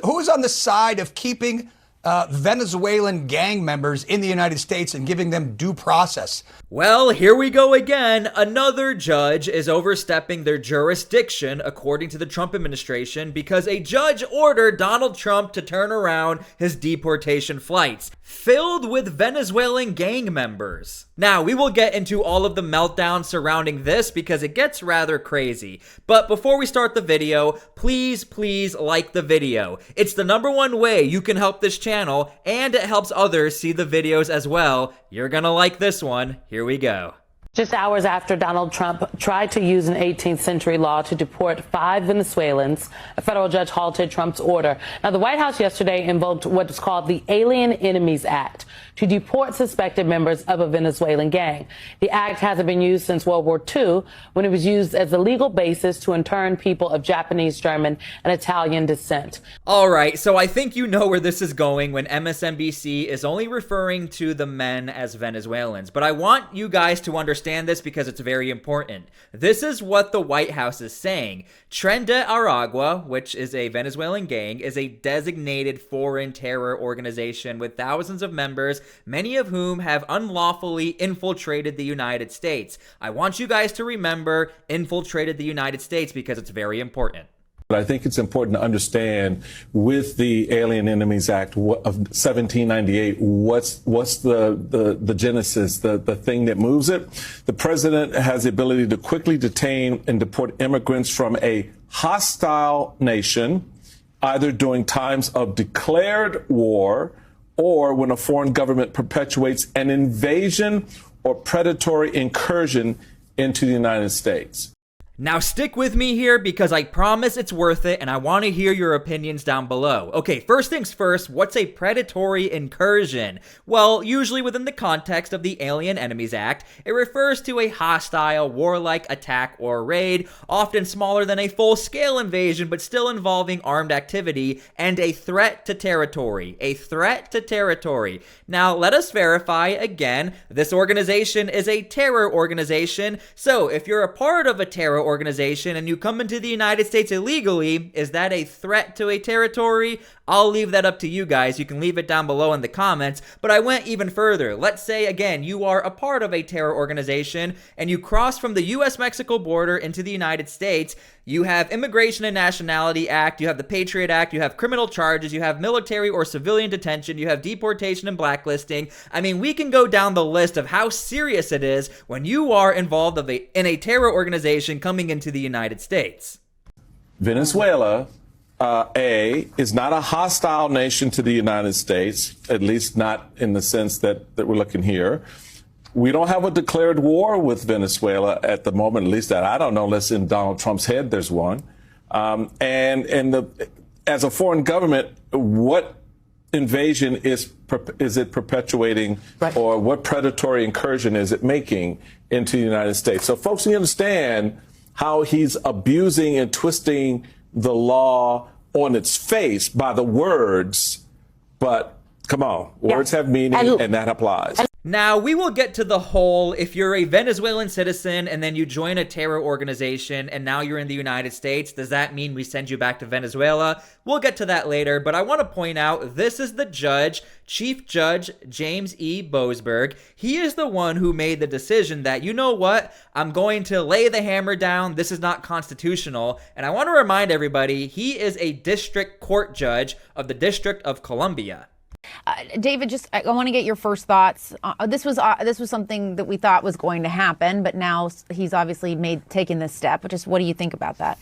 who's on the side of keeping Venezuelan gang members in the United States and giving them due process? Well, here we go again. Another judge is overstepping their jurisdiction, according to the Trump administration, because a judge ordered Donald Trump to turn around his deportation flights, filled with Venezuelan gang members. Now, we will get into all of the meltdown surrounding this because it gets rather crazy. But before we start the video, please like the video. It's the #1 way you can help this channel, and it helps others see the videos as well. You're gonna like this one. Here we go. Just hours after Donald Trump tried to use an 18th century law to deport 5 Venezuelans, a federal judge halted Trump's order. Now, the White House yesterday invoked what is called the Alien Enemies Act to deport suspected members of a Venezuelan gang. The act hasn't been used since World War II, when it was used as a legal basis to intern people of Japanese, German, and Italian descent. All right, so I think you know where this is going when MSNBC is only referring to the men as Venezuelans. But I want you guys to understand this because it's very important. This is what the White House is saying. Tren de Aragua, which is a Venezuelan gang, is a designated foreign terror organization with thousands of members, many of whom have unlawfully infiltrated the United States. I want you guys to remember infiltrated the United States because it's very important. But I think it's important to understand with the Alien Enemies Act of 1798, what's the genesis, the thing that moves it. The president has the ability to quickly detain and deport immigrants from a hostile nation, either during times of declared war or when a foreign government perpetuates an invasion or predatory incursion into the United States. Now stick with me here because I promise it's worth it and I want to hear your opinions down below. Okay, first things first, what's a predatory incursion? Well, usually within the context of the Alien Enemies Act, it refers to a hostile, warlike attack or raid, often smaller than a full-scale invasion but still involving armed activity, and a threat to territory. A threat to territory. Now, let us verify again, this organization is a terror organization, so if you're a part of a terror organization and you come into the United States illegally, is that a threat to a territory? I'll leave that up to you guys. You can leave it down below in the comments, but I went even further. Let's say, again, you are a part of a terror organization and you cross from the US-Mexico border into the United States. You have Immigration and Nationality Act, you have the Patriot Act, you have criminal charges, you have military or civilian detention, you have deportation and blacklisting. I mean, we can go down the list of how serious it is when you are involved in a terror organization coming into the United States. Venezuela, is not a hostile nation to the United States, at least not in the sense that we're looking here. We don't have a declared war with Venezuela at the moment, at least that I don't know, unless in Donald Trump's head there's one. As a foreign government, what invasion is it perpetuating, right, or what predatory incursion is it making into the United States? So folks, you understand how he's abusing and twisting the law on its face by the words, but come on, words have meaning and that applies. Now, we will get to the whole, if you're a Venezuelan citizen and then you join a terror organization and now you're in the United States, does that mean we send you back to Venezuela? We'll get to that later, but I want to point out this is the judge, Chief Judge James E. Boasberg. He is the one who made the decision that, you know what, I'm going to lay the hammer down. This is not constitutional. And I want to remind everybody, he is a district court judge of the District of Columbia. David, I want to get your first thoughts. This was something that we thought was going to happen, but now he's obviously taken this step. Just what do you think about that?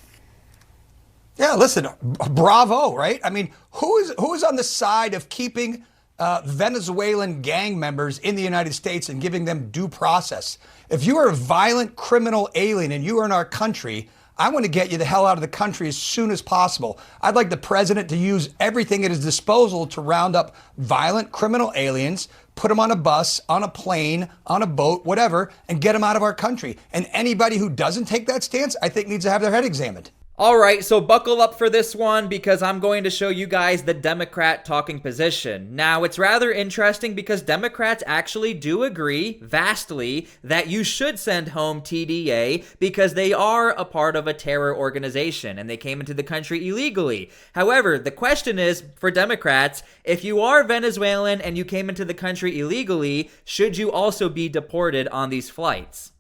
Yeah, listen, bravo, right? I mean, who is on the side of keeping Venezuelan gang members in the United States and giving them due process? If you are a violent criminal alien and you are in our country, I want to get you the hell out of the country as soon as possible. I'd like the president to use everything at his disposal to round up violent criminal aliens, put them on a bus, on a plane, on a boat, whatever, and get them out of our country. And anybody who doesn't take that stance, I think needs to have their head examined. All right, so buckle up for this one because I'm going to show you guys the Democrat talking position. Now, it's rather interesting because Democrats actually do agree vastly that you should send home TDA because they are a part of a terror organization and they came into the country illegally. However, the question is for Democrats, if you are Venezuelan and you came into the country illegally, should you also be deported on these flights?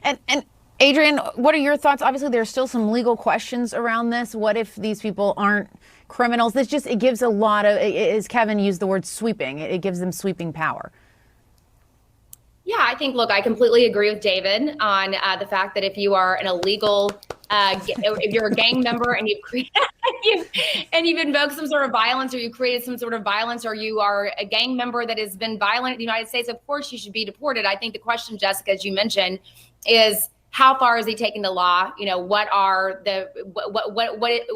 And Adrian, what are your thoughts? Obviously, there's still some legal questions around this. What if these people aren't criminals? It gives a lot of, as Kevin used the word sweeping, it gives them sweeping power. Yeah, I think, look, I completely agree with David on the fact that if you are an illegal, if you're a gang member and you've invoked some sort of violence or you created some sort of violence or you are a gang member that has been violent in the United States, of course you should be deported. I think the question, Jessica, as you mentioned, is how far is he taking the law? You know, what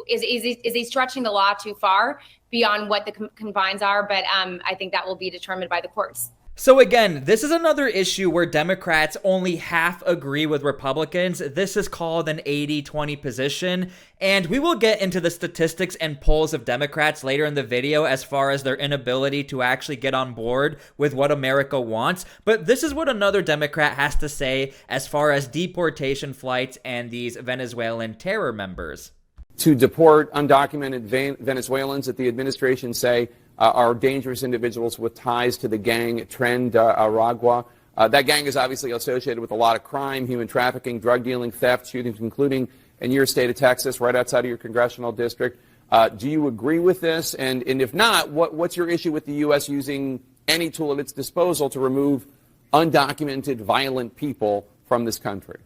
is he stretching the law too far beyond what the confines are? But I think that will be determined by the courts. So again, this is another issue where Democrats only half agree with Republicans. This is called an 80-20 position, and we will get into the statistics and polls of Democrats later in the video as far as their inability to actually get on board with what America wants. But this is what another Democrat has to say as far as deportation flights and these Venezuelan terror members. To deport undocumented Venezuelans that the administration say are dangerous individuals with ties to the gang Tren de Aragua. That gang is obviously associated with a lot of crime, human trafficking, drug dealing, theft, shootings, including in your state of Texas, right outside of your congressional district. Do you agree with this? And if not, what's your issue with the U.S. using any tool at its disposal to remove undocumented, violent people from this country?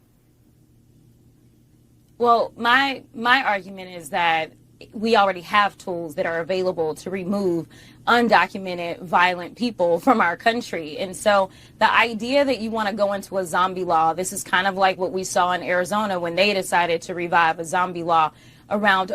Well, my argument is that we already have tools that are available to remove undocumented violent people from our country. And so the idea that you want to go into a zombie law, this is kind of like what we saw in Arizona when they decided to revive a zombie law around.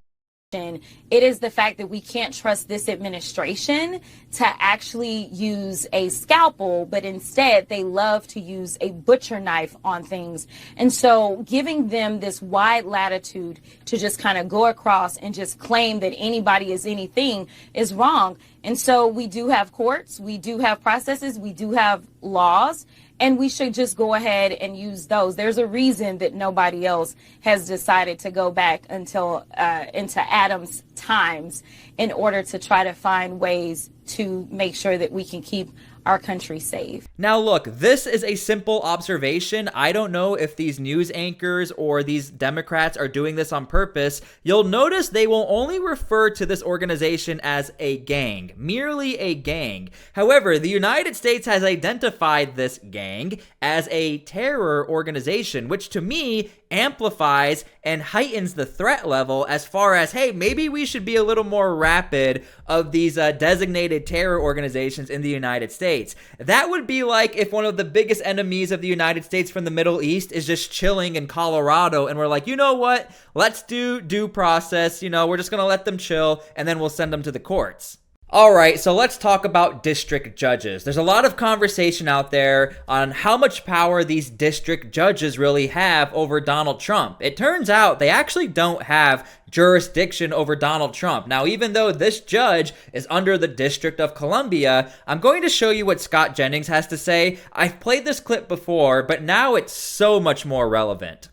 It is the fact that we can't trust this administration to actually use a scalpel, but instead they love to use a butcher knife on things. And so giving them this wide latitude to just kind of go across and just claim that anybody is anything is wrong. And so we do have courts, we do have processes, we do have laws, and we should just go ahead and use those. There's a reason that nobody else has decided to go back until into Adam's times in order to try to find ways to make sure that we can keep our country safe. Now look, this is a simple observation. I don't know if these news anchors or these Democrats are doing this on purpose. You'll notice they will only refer to this organization as a gang, merely a gang. However, the United States has identified this gang as a terror organization, which to me amplifies and heightens the threat level as far as, hey, maybe we should be a little more rapid of these designated terror organizations in the United States. That would be like if one of the biggest enemies of the United States from the Middle East is just chilling in Colorado and we're like, you know what, let's do due process, we're just gonna let them chill and then we'll send them to the courts. All right, so let's talk about district judges. There's a lot of conversation out there on how much power these district judges really have over Donald Trump. It turns out they actually don't have jurisdiction over Donald Trump. Now, even though this judge is under the District of Columbia, I'm going to show you what Scott Jennings has to say. I've played this clip before, but now it's so much more relevant.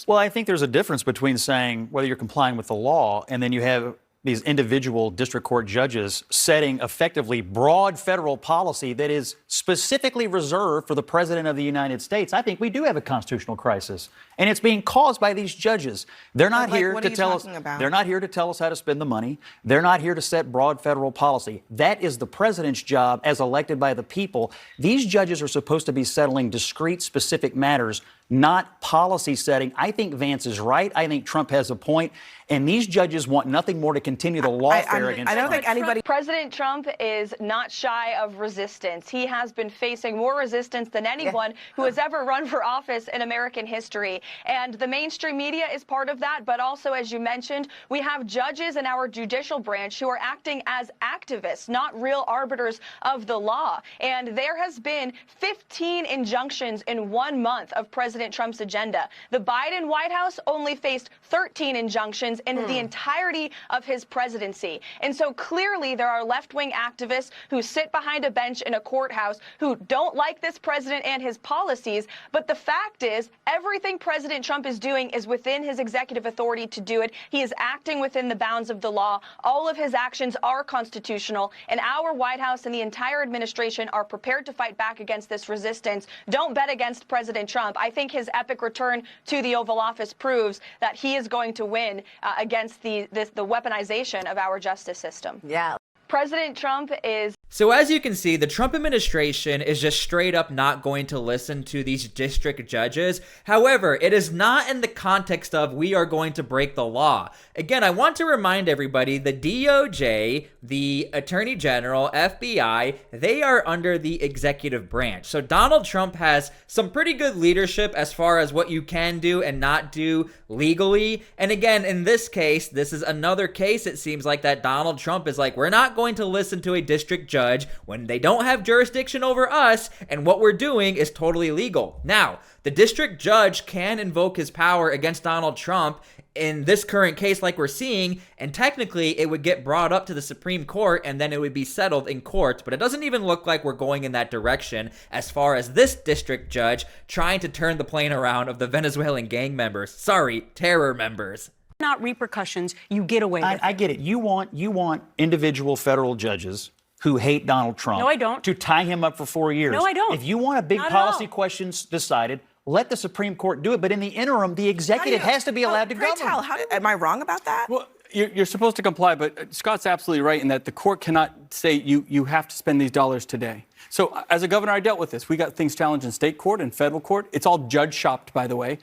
Well, I think there's a difference between saying whether you're complying with the law and then you have these individual district court judges setting effectively broad federal policy that is specifically reserved for the president of the United States. I think we do have a constitutional crisis, and it's being caused by these judges. They're not here to tell us. They're not here to tell us how to spend the money. They're not here to set broad federal policy. That is the president's job as elected by the people. These judges are supposed to be settling discrete, specific matters, not policy setting. I think Vance is right. I think Trump has a point. And these judges want nothing more to continue the lawfare against Trump. I don't think anybody... President Trump is not shy of resistance. He has been facing more resistance than anyone who has ever run for office in American history. And the mainstream media is part of that. But also, as you mentioned, we have judges in our judicial branch who are acting as activists, not real arbiters of the law. And there has been 15 injunctions in 1 month of President President Trump's agenda. The Biden White House only faced 13 injunctions in the entirety of his presidency. And so clearly there are left-wing activists who sit behind a bench in a courthouse who don't like this president and his policies. But the fact is, everything President Trump is doing is within his executive authority to do it. He is acting within the bounds of the law. All of his actions are constitutional, and our White House and the entire administration are prepared to fight back against this resistance. Don't bet against President Trump. I think his epic return to the Oval Office proves that he is going to win against the weaponization of our justice system. Yeah. President Trump is... So as you can see, the Trump administration is just straight up not going to listen to these district judges. However, it is not in the context of we are going to break the law. Again, I want to remind everybody the DOJ, the Attorney General, FBI, they are under the executive branch. So Donald Trump has some pretty good leadership as far as what you can do and not do legally. And again, in this case, this is another case it seems like that Donald Trump is like, we're not going to listen to a district judge when they don't have jurisdiction over us, and what we're doing is totally legal. Now, the district judge can invoke his power against Donald Trump in this current case like we're seeing, and technically it would get brought up to the Supreme Court and then it would be settled in court, but it doesn't even look like we're going in that direction as far as this district judge trying to turn the plane around of the Venezuelan gang members. Sorry, terror members. Not repercussions, you get away with it. I get it. You want individual federal judges who hate Donald Trump. No, I don't. To tie him up for 4 years. No, I don't. If you want a big Not at policy all. questions decided, let the Supreme Court do it. But in the interim, the executive has to be allowed to govern. Am I wrong about that? Well, you're supposed to comply, but Scott's absolutely right in that the court cannot say you have to spend these dollars today. So as a governor, I dealt with this. We got things challenged in state court and federal court. It's all judge shopped, by the way.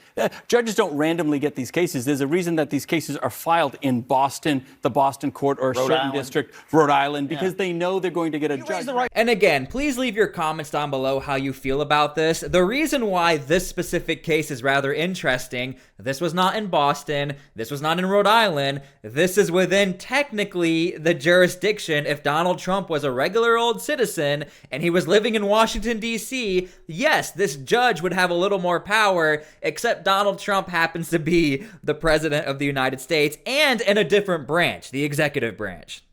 Judges don't randomly get these cases. There's a reason that these cases are filed in Boston, the Boston court, or a certain district, Rhode Island, because they know they're going to get a judge. And again, please leave your comments down below how you feel about this. The reason why this specific case is rather interesting, this was not in Boston, this was not in Rhode Island, this is within technically the jurisdiction. If Donald Trump was a regular old citizen and he was living in Washington, D.C., yes, this judge would have a little more power, except Donald Trump happens to be the president of the United States and in a different branch, the executive branch.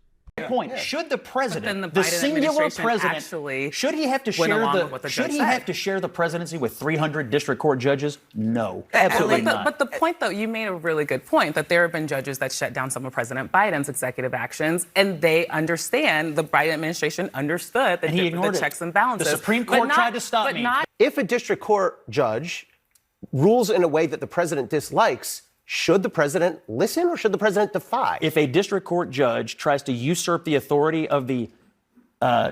Point. Should the president, the the Biden singular administration president, actually should he have to went share along with what the should judge he said? have to share the presidency with 300 district court judges? No, absolutely not. But the point, though, you made a really good point that there have been judges that shut down some of President Biden's executive actions, and they understand, the Biden administration understood And he ignored the it. checks and balances. The Supreme Court tried to stop me. If a district court judge rules in a way that the president dislikes, should the president listen or should the president defy? If a district court judge tries to usurp the authority of the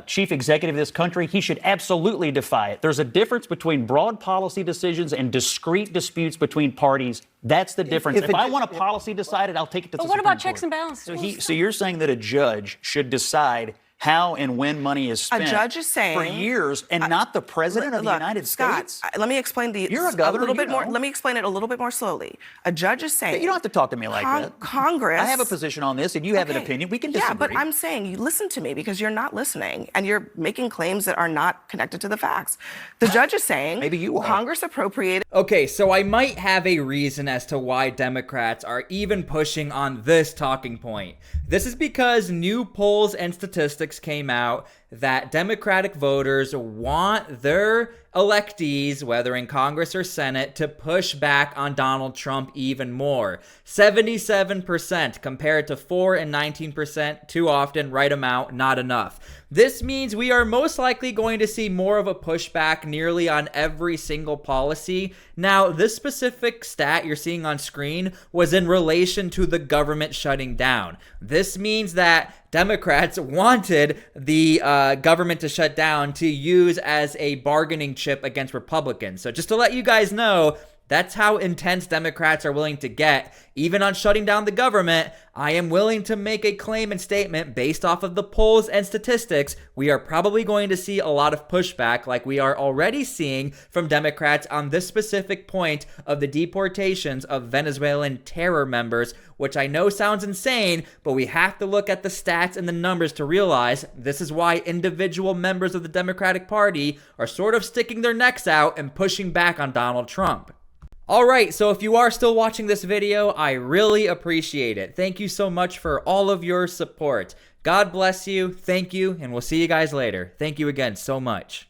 chief executive of this country, he should absolutely defy it. There's a difference between broad policy decisions and discrete disputes between parties. That's the difference. If I want a policy decided, I'll take it to the Supreme Court. But what about checks and balances? So you're saying that a judge should decide how and when money is spent A judge is saying for years, and not the president of the United Scott, States? Let me explain You're a governor, little bit you more. know. Let me explain it a little bit more slowly. A judge is saying You don't have to talk to me like that. Congress. I have a position on this, and you have an opinion. We can disagree. Yeah, but I'm saying you listen to me because you're not listening, and you're making claims that are not connected to the facts. The judge is saying Maybe you are. Congress appropriated. Okay, so I might have a reason as to why Democrats are even pushing on this talking point. This is because new polls and statistics came out that Democratic voters want their electees, whether in Congress or Senate, to push back on Donald Trump even more. 77% compared to 4 and 19%. Too often, right amount, not enough. This means we are most likely going to see more of a pushback nearly on every single policy. Now, this specific stat you're seeing on screen was in relation to the government shutting down. This means that Democrats wanted the government to shut down to use as a bargaining chip against Republicans. So just to let you guys know, that's how intense Democrats are willing to get. Even on shutting down the government, I am willing to make a claim and statement based off of the polls and statistics. We are probably going to see a lot of pushback like we are already seeing from Democrats on this specific point of the deportations of Venezuelan terror members, which I know sounds insane, but we have to look at the stats and the numbers to realize this is why individual members of the Democratic Party are sort of sticking their necks out and pushing back on Donald Trump. All right, so if you are still watching this video, I really appreciate it. Thank you so much for all of your support. God bless you, thank you, and we'll see you guys later. Thank you again so much.